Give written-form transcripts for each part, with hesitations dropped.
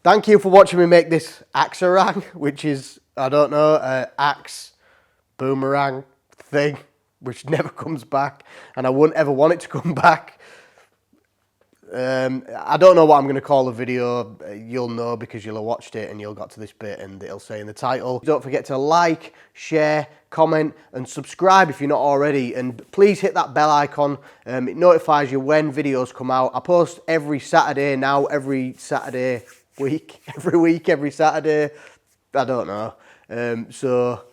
Thank you for watching me make this AXEerang, which is, I don't know, axe boomerang thing, which never comes back, and I wouldn't ever want it to come back. I don't know what I'm going to call the video. You'll know because you'll have watched it and you'll got to this bit and it'll say in the title. Don't forget to like, share, comment and subscribe if you're not already, and please hit that bell icon. It notifies you when videos come out. I post every Saturday now, every Saturday week, every Saturday. I don't know. So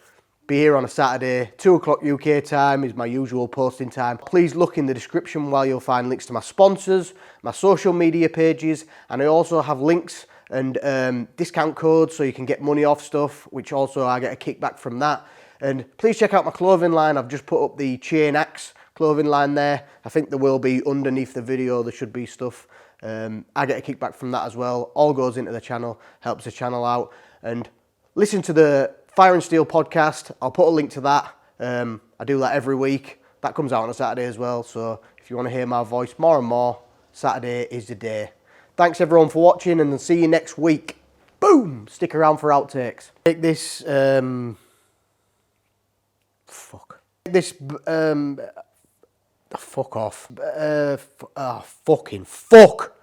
be here on a Saturday, 2 o'clock UK time is my usual posting time. Please look in the description where you'll find links to my sponsors, my social media pages, and I also have links and discount codes so you can get money off stuff, which also I get a kickback from that. And please check out my clothing line. I've just put up the Chain Axe clothing line there. I think there will be underneath the video, there should be stuff. I get a kickback from that as well. All goes into the channel, helps the channel out. And listen to the Fire and Steel podcast. I'll put a link to that. I do that every week. That comes out on a Saturday as well. So if you want to hear my voice more and more, Saturday is the day. Thanks everyone for watching, and I'll see you next week. Boom! Stick around for outtakes. Take this, fuck off. Fucking fuck!